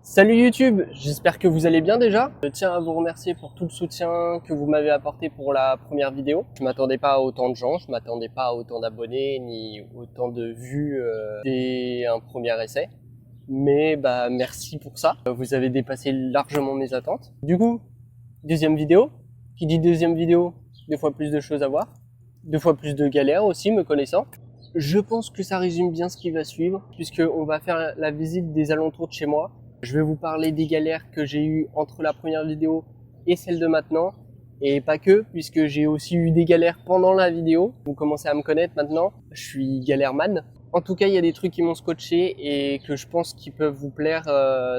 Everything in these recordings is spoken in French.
Salut YouTube, j'espère que vous allez bien déjà. Je tiens à vous remercier pour tout le soutien que vous m'avez apporté pour la première vidéo. Je m'attendais pas à autant de gens, je m'attendais pas à autant d'abonnés ni autant de vues dès un premier essai. Mais merci pour ça, vous avez dépassé largement mes attentes. Du coup, deuxième vidéo. Qui dit deuxième vidéo, deux fois plus de choses à voir. Deux fois plus de galères aussi, me connaissant. Je pense que ça résume bien ce qui va suivre, puisqu'on va faire la visite des alentours de chez moi. Je vais vous parler des galères que j'ai eues entre la première vidéo et celle de maintenant. Et pas que, puisque j'ai aussi eu des galères pendant la vidéo. Vous commencez à me connaître maintenant, je suis galère-man. En tout cas, il y a des trucs qui m'ont scotché et que je pense qu'ils peuvent vous plaire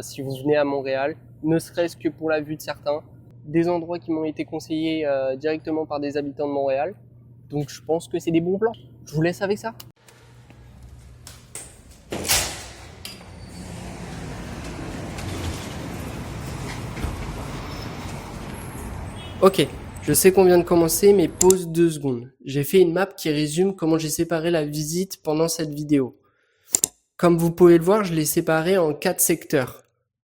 si vous venez à Montréal, ne serait-ce que pour la vue de certains. Des endroits qui m'ont été conseillés directement par des habitants de Montréal. Donc je pense que c'est des bons plans. Je vous laisse avec ça. Ok, je sais qu'on vient de commencer, mais pause 2 secondes. J'ai fait une map qui résume comment j'ai séparé la visite pendant cette vidéo. Comme vous pouvez le voir, je l'ai séparé en 4 secteurs.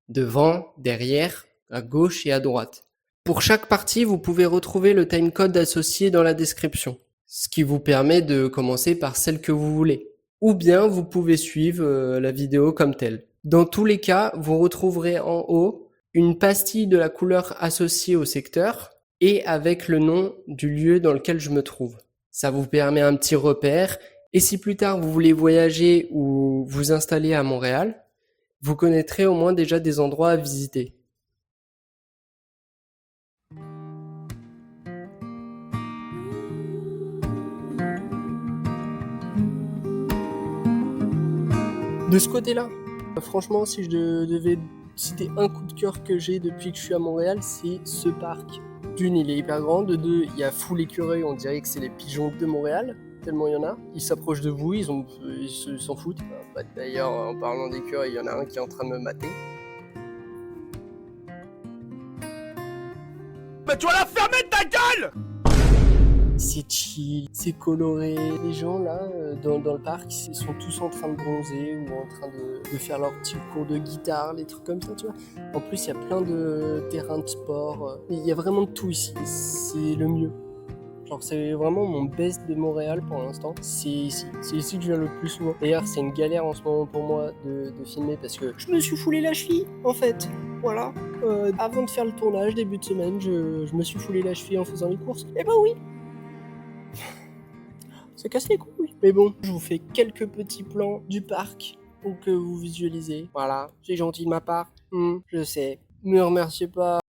Devant, derrière, à gauche et à droite. Pour chaque partie, vous pouvez retrouver le timecode associé dans la description, ce qui vous permet de commencer par celle que vous voulez. Ou bien vous pouvez suivre la vidéo comme telle. Dans tous les cas, vous retrouverez en haut une pastille de la couleur associée au secteur et avec le nom du lieu dans lequel je me trouve. Ça vous permet un petit repère, et si plus tard vous voulez voyager ou vous installer à Montréal, vous connaîtrez au moins déjà des endroits à visiter. De ce côté-là, franchement, si je devais citer un coup de cœur que j'ai depuis que je suis à Montréal, c'est ce parc. D'une, il est hyper grand. De deux, il y a full écureuil, on dirait que c'est les pigeons de Montréal, tellement il y en a. Ils s'approchent de vous, ils s'en foutent. D'ailleurs, en parlant d'écureuil, il y en a un qui est en train de me mater. Mais tu vas la fermer ta gueule! C'est chill, c'est coloré. Les gens là, dans le parc, ils sont tous en train de bronzer ou en train de faire leur petit cours de guitare, les trucs comme ça, tu vois. En plus, il y a plein de terrains de sport. Il y a vraiment de tout ici. C'est le mieux. Genre, c'est vraiment mon best de Montréal pour l'instant. C'est ici. C'est ici que je viens le plus souvent. D'ailleurs, c'est une galère en ce moment pour moi de filmer parce que je me suis foulé la cheville, en fait. Voilà. Avant de faire le tournage, début de semaine, je me suis foulé la cheville en faisant les courses. Et bah oui! Ça casse les couilles. Mais bon, je vous fais quelques petits plans du parc pour que vous visualisez. Voilà, c'est gentil de ma part. Je sais. Me remerciez pas.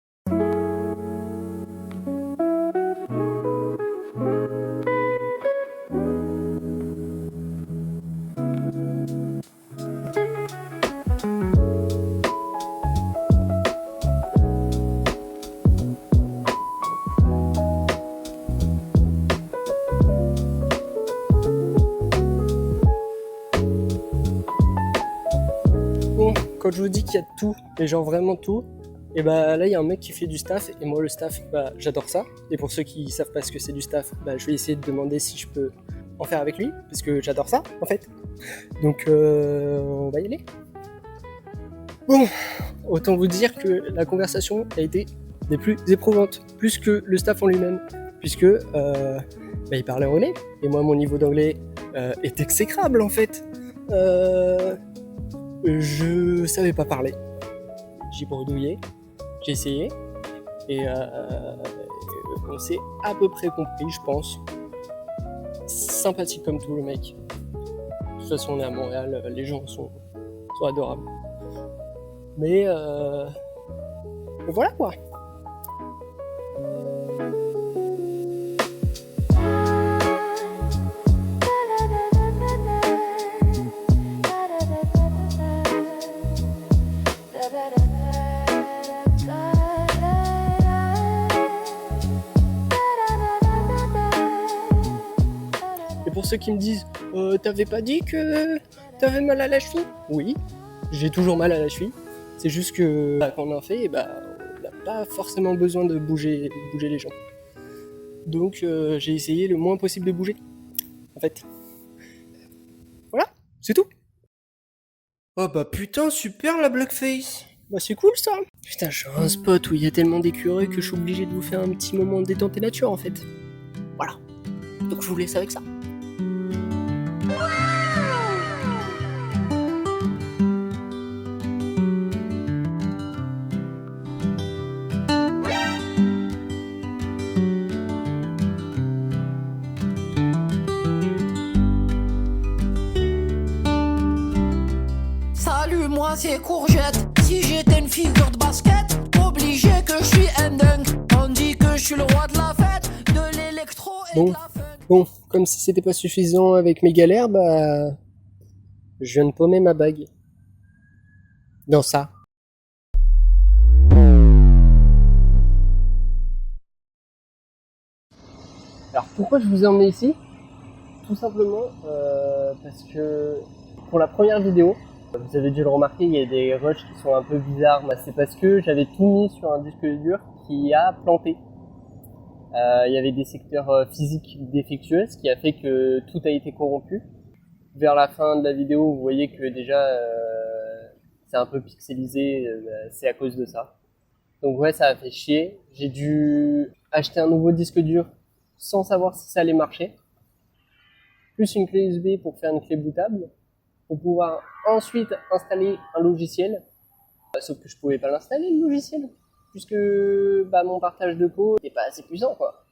Bon, quand je vous dis qu'il y a tout, et genre vraiment tout, et bah là il y a un mec qui fait du staff, et moi le staff, j'adore ça. Et pour ceux qui savent pas ce que c'est du staff, je vais essayer de demander si je peux en faire avec lui, parce que j'adore ça en fait. Donc on va y aller. Bon, autant vous dire que la conversation a été des plus éprouvantes, plus que le staff en lui-même, puisque il parlait anglais, et moi mon niveau d'anglais est exécrable en fait. Je savais pas parler. J'ai bredouillé, j'ai essayé, et on s'est à peu près compris, je pense. Sympathique comme tout le mec. De toute façon, on est à Montréal, les gens sont adorables. Mais voilà quoi. Et pour ceux qui me disent t'avais pas dit que t'avais mal à la cheville? Oui, j'ai toujours mal à la cheville. C'est juste que quand on en fait, on n'a pas forcément besoin de bouger les jambes. Donc j'ai essayé le moins possible de bouger. En fait. Voilà, c'est tout. Oh bah putain, super la blackface. Bah c'est cool ça. Putain, j'ai un spot où il y a tellement d'écureuils que je suis obligé de vous faire un petit moment de détente et nature en fait. Voilà. Donc je vous laisse avec ça. Salut, moi c'est Courgette. Si j'étais une figure de basket, obligé que je suis un dingue. On dit que je suis le roi de la fête, de l'électro et de la funk. Bon, comme si c'était pas suffisant avec mes galères, bah... je viens de paumer ma bague. Dans ça. Alors pourquoi je vous ai emmené ici? Tout simplement parce que pour la première vidéo, vous avez dû le remarquer, il y a des rushs qui sont un peu bizarres. C'est parce que j'avais tout mis sur un disque dur qui a planté. Il y avait des secteurs physiques défectueux, ce qui a fait que tout a été corrompu. Vers la fin de la vidéo, vous voyez que déjà c'est un peu pixelisé, c'est à cause de ça. Donc ouais, ça a fait chier. J'ai dû acheter un nouveau disque dur sans savoir si ça allait marcher. Plus une clé USB pour faire une clé bootable, pour pouvoir ensuite installer un logiciel. Sauf que je pouvais pas l'installer le logiciel, puisque mon partage de pot n'est pas assez puissant quoi.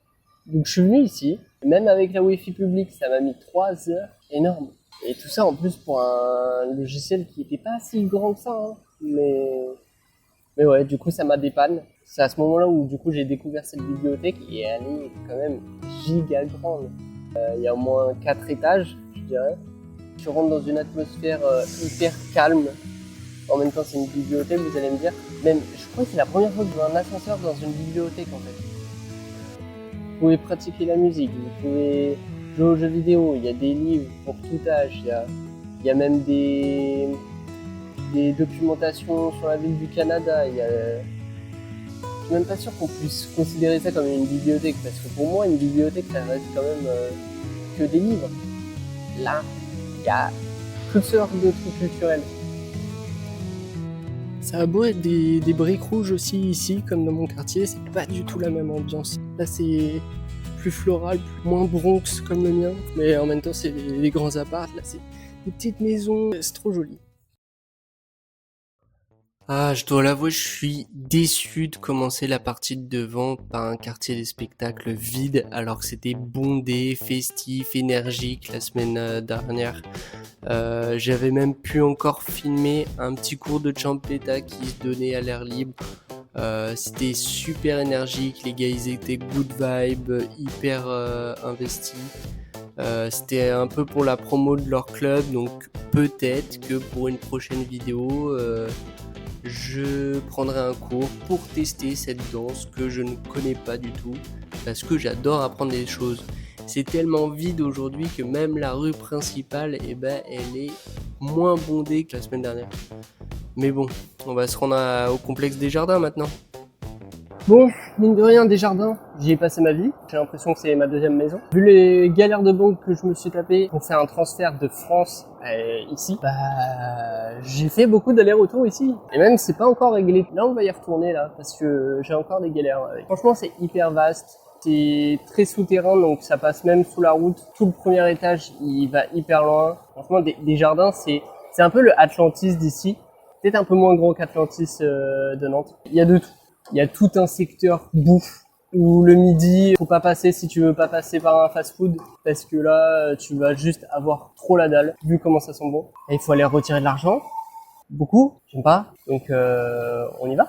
Donc je suis venu ici, même avec la Wi-Fi publique, ça m'a mis 3 heures, énorme. Et tout ça en plus pour un logiciel qui était pas si grand que ça, hein. Mais ouais, du coup ça m'a dépanne. C'est à ce moment-là où du coup j'ai découvert cette bibliothèque et elle est quand même giga grande. Il y a au moins 4 étages, je dirais. Tu rentres dans une atmosphère hyper calme. En même temps, c'est une bibliothèque, vous allez me dire. Même, je crois que c'est la première fois que je vois un ascenseur dans une bibliothèque, en fait. Vous pouvez pratiquer la musique, vous pouvez jouer aux jeux vidéo. Il y a des livres pour tout âge. Il y a même des documentations sur la ville du Canada. Je suis même pas sûr qu'on puisse considérer ça comme une bibliothèque, parce que pour moi, une bibliothèque, ça reste quand même que des livres. Là, il y a toutes sortes de trucs culturels. Ça a beau être des briques rouges aussi ici, comme dans mon quartier, c'est pas du tout la même ambiance. Là, c'est plus floral, moins Bronx comme le mien, mais en même temps, c'est des grands apparts. Là, c'est des petites maisons, c'est trop joli. Ah, je dois l'avouer, je suis déçu de commencer la partie de devant par un quartier des spectacles vide, alors que c'était bondé, festif, énergique la semaine dernière. J'avais même pu encore filmer un petit cours de champeta qui se donnait à l'air libre. C'était super énergique, les gars ils étaient good vibe, hyper investis. C'était un peu pour la promo de leur club, donc peut-être que pour une prochaine vidéo, je prendrai un cours pour tester cette danse que je ne connais pas du tout, parce que j'adore apprendre des choses. C'est tellement vide aujourd'hui que même la rue principale, elle est moins bondée que la semaine dernière. Mais bon, on va se rendre au complexe des jardins maintenant. Bon, mine de rien, Desjardins, j'y ai passé ma vie. J'ai l'impression que c'est ma deuxième maison. Vu les galères de banque que je me suis tapé pour faire un transfert de France ici, j'ai fait beaucoup d'allers-retours ici. Et même, c'est pas encore réglé. Là, on va y retourner, là, parce que j'ai encore des galères avec. Franchement, c'est hyper vaste. C'est très souterrain, donc ça passe même sous la route. Tout le premier étage, il va hyper loin. Franchement, Desjardins, c'est un peu le Atlantis d'ici. Peut-être un peu moins gros qu'Atlantis de Nantes. Il y a de tout. Il y a tout un secteur bouffe où le midi, faut pas passer si tu veux pas passer par un fast-food parce que là, tu vas juste avoir trop la dalle vu comment ça sent bon. Et il faut aller retirer de l'argent. Beaucoup, j'aime pas. Donc on y va.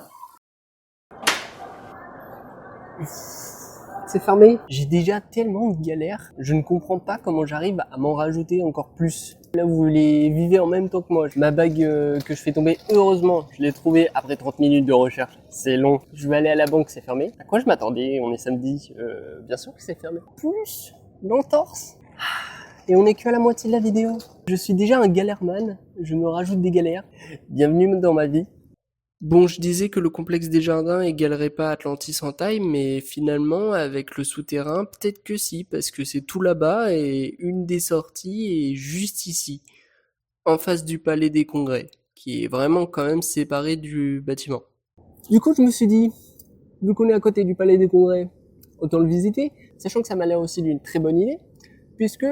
C'est fermé. J'ai déjà tellement de galères. Je ne comprends pas comment j'arrive à m'en rajouter encore plus. Là, vous les vivez en même temps que moi. Ma bague que je fais tomber, heureusement, je l'ai trouvée après 30 minutes de recherche. C'est long. Je vais aller à la banque, c'est fermé. À quoi je m'attendais? On est samedi. Bien sûr que c'est fermé. Plus l'entorse. Et on est que à la moitié de la vidéo. Je suis déjà un galèrman. Je me rajoute des galères. Bienvenue dans ma vie. Bon, je disais que le complexe des jardins égalerait pas Atlantis en taille, mais finalement, avec le souterrain, peut-être que si, parce que c'est tout là-bas et une des sorties est juste ici, en face du palais des congrès, qui est vraiment quand même séparé du bâtiment. Du coup, je me suis dit, vu qu'on est à côté du Palais des Congrès, autant le visiter, sachant que ça m'a l'air aussi d'une très bonne idée, puisque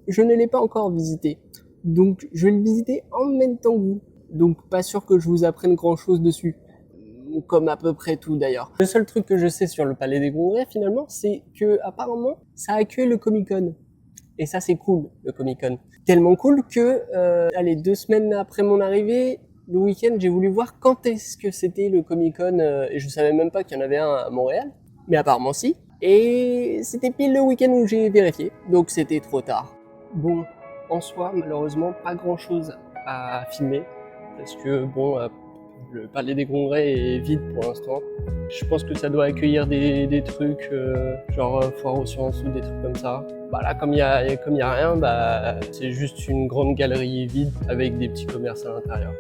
je ne l'ai pas encore visité. Donc, je vais le visiter en même temps que vous. Donc, pas sûr que je vous apprenne grand-chose dessus. Comme à peu près tout d'ailleurs. Le seul truc que je sais sur le Palais des Congrès, finalement, c'est que apparemment, ça accueille le Comic-Con. Et ça, c'est cool, le Comic-Con. Tellement cool que, 2 semaines après mon arrivée, le week-end, j'ai voulu voir quand est-ce que c'était le Comic-Con, et je savais même pas qu'il y en avait un à Montréal. Mais apparemment, si. Et c'était pile le week-end où j'ai vérifié. Donc, c'était trop tard. Bon, en soi, malheureusement, pas grand-chose à filmer. Parce que, bon, le Palais des Congrès est vide pour l'instant. Je pense que ça doit accueillir des trucs genre foire aux sciences ou des trucs comme ça. Bah là, comme il y a rien, bah c'est juste une grande galerie vide avec des petits commerces à l'intérieur.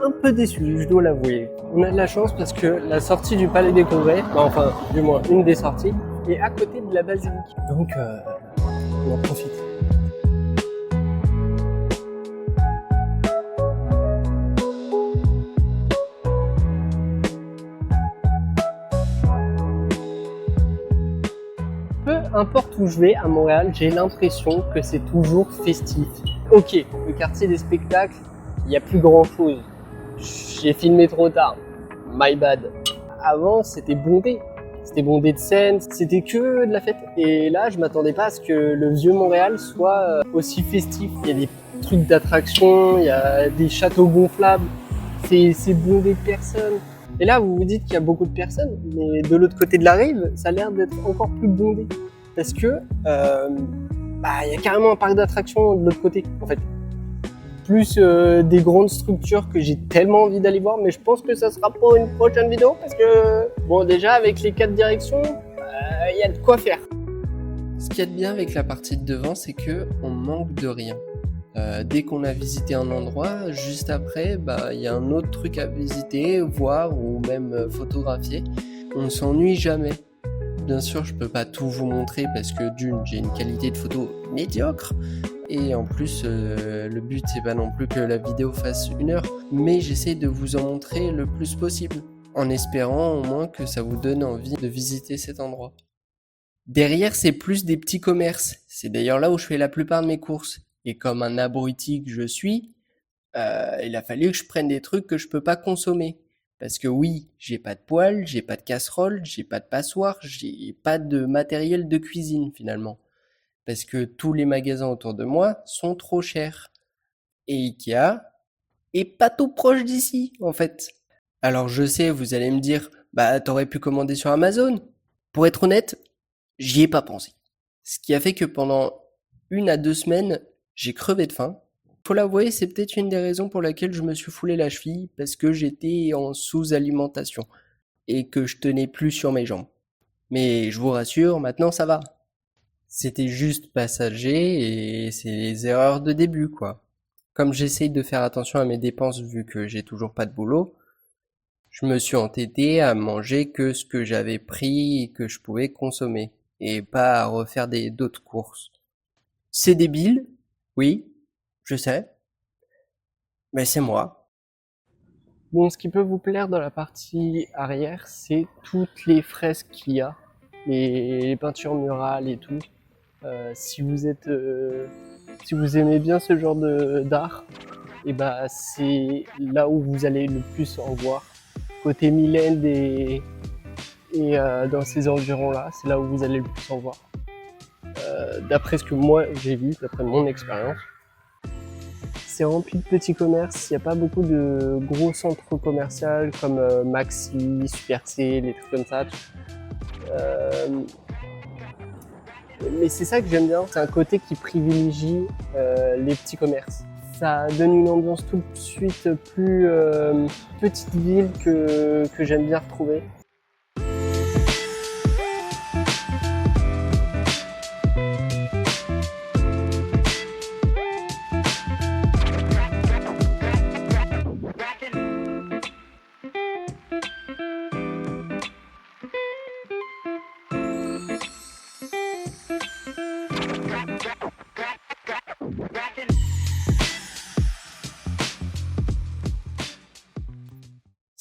Un peu déçu, je dois l'avouer. On a de la chance parce que la sortie du Palais des Congrès, enfin du moins une des sorties, est à côté de la basilique. Donc on en profite. Peu importe où je vais à Montréal, j'ai l'impression que c'est toujours festif. Ok, le quartier des spectacles, il n'y a plus grand chose. J'ai filmé trop tard. My bad. Avant, c'était bondé. C'était bondé de scènes, c'était que de la fête. Et là, je m'attendais pas à ce que le vieux Montréal soit aussi festif. Il y a des trucs d'attraction, il y a des châteaux gonflables. C'est bondé de personnes. Et là, vous vous dites qu'il y a beaucoup de personnes, mais de l'autre côté de la rive, ça a l'air d'être encore plus bondé. Parce que, il y a carrément un parc d'attractions de l'autre côté, en fait. Plus des grandes structures que j'ai tellement envie d'aller voir, mais je pense que ça sera pour une prochaine vidéo, parce que, bon, déjà, avec les 4 directions, il y a de quoi faire. Ce qu'il y a de bien avec la partie de devant, c'est que on manque de rien. Dès qu'on a visité un endroit, juste après, il y a un autre truc à visiter, voir ou même photographier. On ne s'ennuie jamais. Bien sûr, je peux pas tout vous montrer parce que d'une, j'ai une qualité de photo médiocre. Et en plus, le but c'est pas non plus que la vidéo fasse 1 heure, mais j'essaie de vous en montrer le plus possible, en espérant au moins que ça vous donne envie de visiter cet endroit. Derrière, c'est plus des petits commerces. C'est d'ailleurs là où je fais la plupart de mes courses. Et comme un abruti que je suis, il a fallu que je prenne des trucs que je peux pas consommer. Parce que oui, j'ai pas de poêle, j'ai pas de casserole, j'ai pas de passoire, j'ai pas de matériel de cuisine finalement. Parce que tous les magasins autour de moi sont trop chers. Et Ikea est pas tout proche d'ici, en fait. Alors je sais, vous allez me dire, t'aurais pu commander sur Amazon. Pour être honnête, j'y ai pas pensé. Ce qui a fait que pendant 1 à 2 semaines, j'ai crevé de faim. Faut l'avouer, c'est peut-être une des raisons pour laquelle je me suis foulé la cheville, parce que j'étais en sous-alimentation et que je tenais plus sur mes jambes. Mais je vous rassure, maintenant ça va. C'était juste passager et c'est les erreurs de début, quoi. Comme j'essaye de faire attention à mes dépenses vu que j'ai toujours pas de boulot, je me suis entêté à manger que ce que j'avais pris et que je pouvais consommer, et pas à refaire d'autres courses. C'est débile, oui, je sais, mais c'est moi. Bon, ce qui peut vous plaire dans la partie arrière, c'est toutes les fresques qu'il y a, les peintures murales et tout. Si vous aimez bien ce genre d'art, et c'est là où vous allez le plus en voir. Côté Milend et dans ces environs-là, c'est là où vous allez le plus en voir. D'après ce que moi j'ai vu, d'après mon expérience. C'est rempli de petits commerces, il n'y a pas beaucoup de gros centres commerciaux comme Maxi, Super C, des trucs comme ça. Mais c'est ça que j'aime bien, c'est un côté qui privilégie les petits commerces. Ça donne une ambiance tout de suite plus petite ville que j'aime bien retrouver.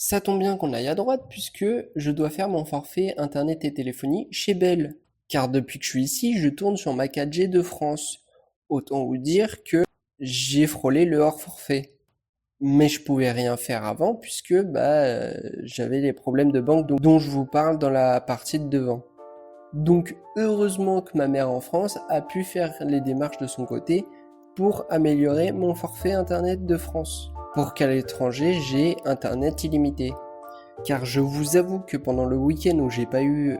Ça tombe bien qu'on aille à droite puisque je dois faire mon forfait internet et téléphonie chez Bell. Car depuis que je suis ici, je tourne sur ma 4G de France. Autant vous dire que j'ai frôlé le hors forfait. Mais je pouvais rien faire avant puisque j'avais les problèmes de banque dont je vous parle dans la partie de devant. Donc heureusement que ma mère en France a pu faire les démarches de son côté pour améliorer mon forfait internet de France. Pour qu'à l'étranger j'ai internet illimité. Car je vous avoue que pendant le week-end où j'ai pas eu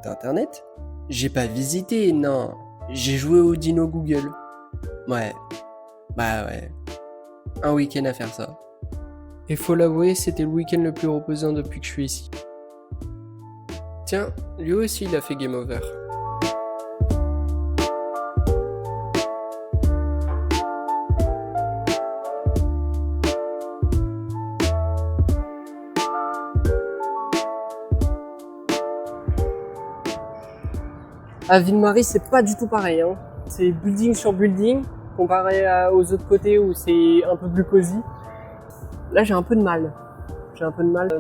d'internet, j'ai pas visité, non, j'ai joué au dino Google. Ouais, un week-end à faire ça. Et faut l'avouer, c'était le week-end le plus reposant depuis que je suis ici. Tiens, lui aussi il a fait game over. À Ville-Marie, c'est pas du tout pareil, hein. C'est building sur building, comparé aux autres côtés où c'est un peu plus cosy. Là, j'ai un peu de mal.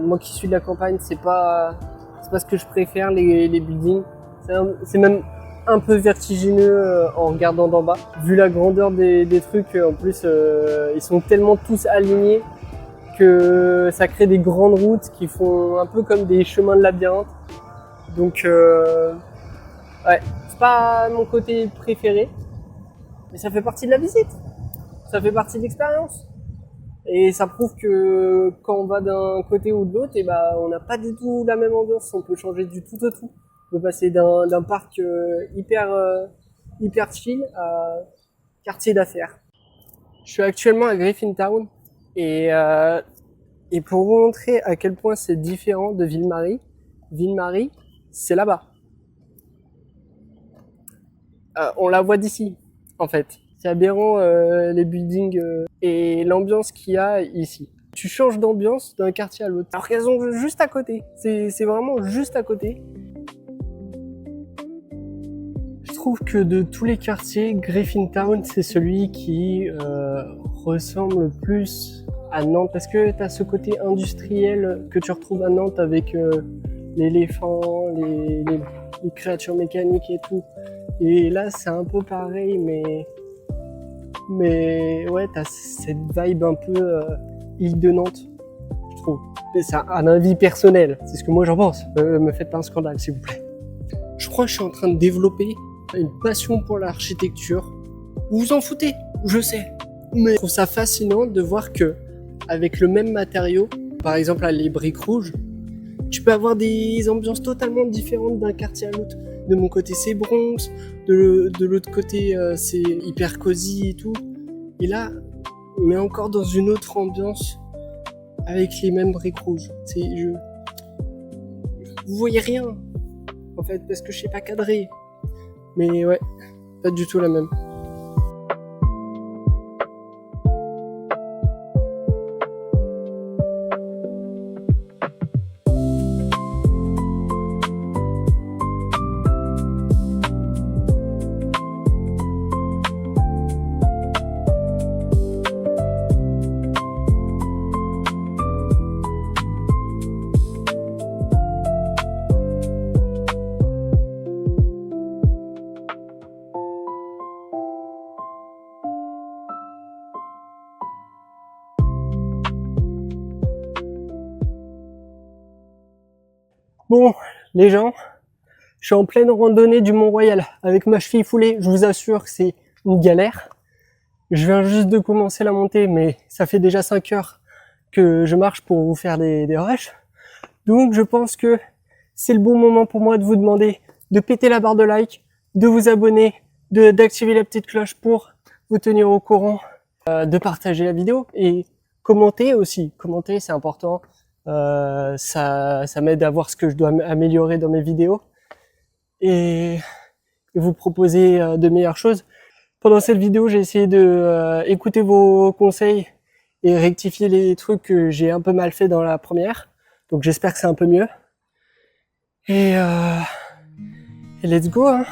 Moi qui suis de la campagne, c'est pas ce que je préfère, les buildings. C'est même un peu vertigineux en regardant d'en bas. Vu la grandeur des trucs, en plus, ils sont tellement tous alignés que ça crée des grandes routes qui font un peu comme des chemins de labyrinthe. Donc, ouais, c'est pas mon côté préféré, mais ça fait partie de la visite. Ça fait partie de l'expérience. Et ça prouve que quand on va d'un côté ou de l'autre, on n'a pas du tout la même ambiance. On peut changer du tout au tout. On peut passer d'un parc hyper chill à quartier d'affaires. Je suis actuellement à Griffintown et pour vous montrer à quel point c'est différent de Ville-Marie, c'est là-bas. On la voit d'ici, en fait. C'est aberrant les buildings et l'ambiance qu'il y a ici. Tu changes d'ambiance d'un quartier à l'autre. Alors qu'elles sont juste à côté. C'est vraiment juste à côté. Je trouve que de tous les quartiers, Griffintown, c'est celui qui ressemble le plus à Nantes. Parce que tu as ce côté industriel que tu retrouves à Nantes avec l'éléphant, les créatures mécaniques et tout. Et là, c'est un peu pareil, mais ouais, t'as cette vibe un peu île de Nantes, je trouve. C'est un avis personnel, c'est ce que moi j'en pense. Me faites pas un scandale, s'il vous plaît. Je crois que je suis en train de développer une passion pour l'architecture. Vous vous en foutez, je sais. Mais je trouve ça fascinant de voir que, avec le même matériau, par exemple là, les briques rouges, tu peux avoir des ambiances totalement différentes d'un quartier à l'autre. De mon côté, c'est Bronx. De l'autre côté, c'est hyper cosy et tout. Et là, on est encore dans une autre ambiance avec les mêmes briques rouges. Vous voyez rien, en fait, parce que je sais pas cadrer. Mais ouais, pas du tout la même. Bon, les gens, je suis en pleine randonnée du Mont-Royal avec ma cheville foulée. Je vous assure que c'est une galère. Je viens juste de commencer la montée, mais ça fait déjà 5 heures que je marche pour vous faire des rushs. Donc je pense que c'est le bon moment pour moi de vous demander de péter la barre de like, de vous abonner, d'activer la petite cloche pour vous tenir au courant, de partager la vidéo et commenter aussi. Commenter, c'est important. Ça m'aide à voir ce que je dois améliorer dans mes vidéos et vous proposer de meilleures choses. Pendant cette vidéo, j'ai essayé de écouter vos conseils et rectifier les trucs que j'ai un peu mal fait dans la première. Donc j'espère que c'est un peu mieux. Et let's go, hein.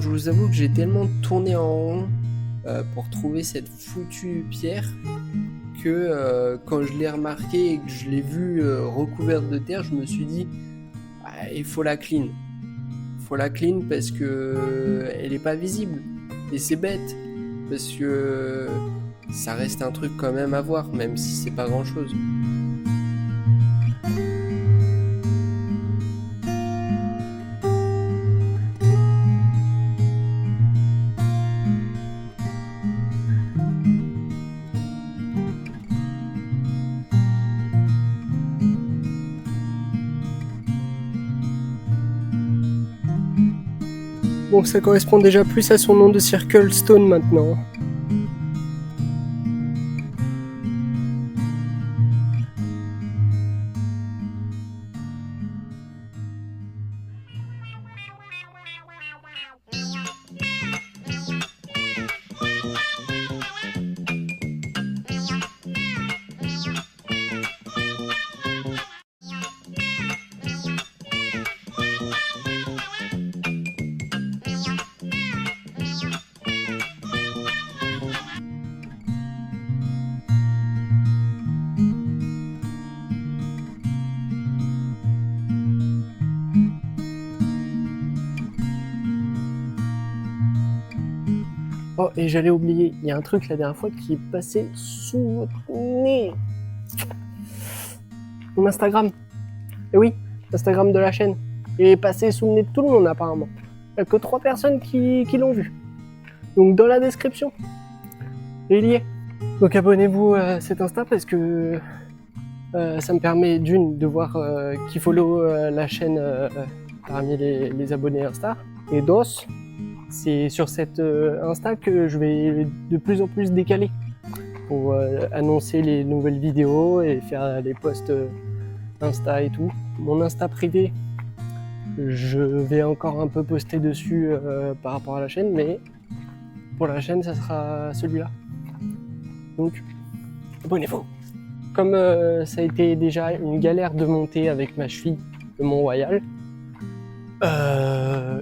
je vous avoue que j'ai tellement tourné en rond pour trouver cette foutue pierre que quand je l'ai remarqué et que je l'ai vue recouverte de terre, je me suis dit il faut la clean. Il faut la clean parce que elle est pas visible. Et c'est bête parce que ça reste un truc quand même à voir, même si c'est pas grand chose. Donc ça correspond déjà plus à son nom de Circle Stone maintenant. Oh, et j'allais oublier, il y a un truc la dernière fois qui est passé sous votre nez. Mon Instagram. Et oui, Instagram de la chaîne. Il est passé sous le nez de tout le monde apparemment. Il n'y a que 3 personnes qui l'ont vu. Donc dans la description, il y est. Donc abonnez-vous à cet Insta parce que ça me permet d'une de voir qui follow la chaîne parmi les abonnés Insta. Et dos, c'est sur cette Insta que je vais de plus en plus décaler pour annoncer les nouvelles vidéos et faire les posts Insta et tout. Mon Insta privé, je vais encore un peu poster dessus par rapport à la chaîne, mais pour la chaîne, ça sera celui-là. Donc, abonnez-vous. Comme ça a été déjà une galère de monter avec ma cheville de Mont-Royal,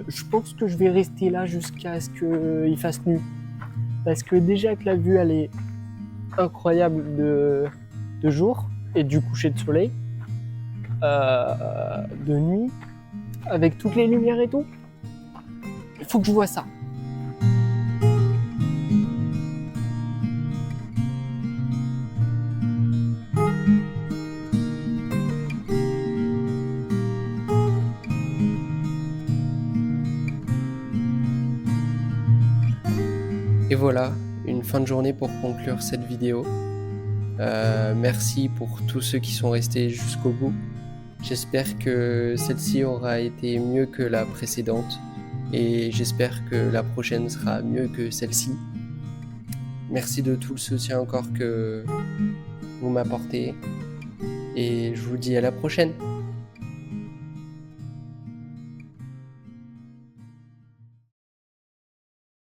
je pense que je vais rester là jusqu'à ce qu'il fasse nuit. Parce que déjà que la vue elle est incroyable de jour et du coucher de soleil, de nuit, avec toutes les lumières et tout, il faut que je voie ça. Et voilà, une fin de journée pour conclure cette vidéo. Merci pour tous ceux qui sont restés jusqu'au bout. J'espère que celle-ci aura été mieux que la précédente et j'espère que la prochaine sera mieux que celle-ci. Merci de tout le soutien encore que vous m'apportez et je vous dis à la prochaine.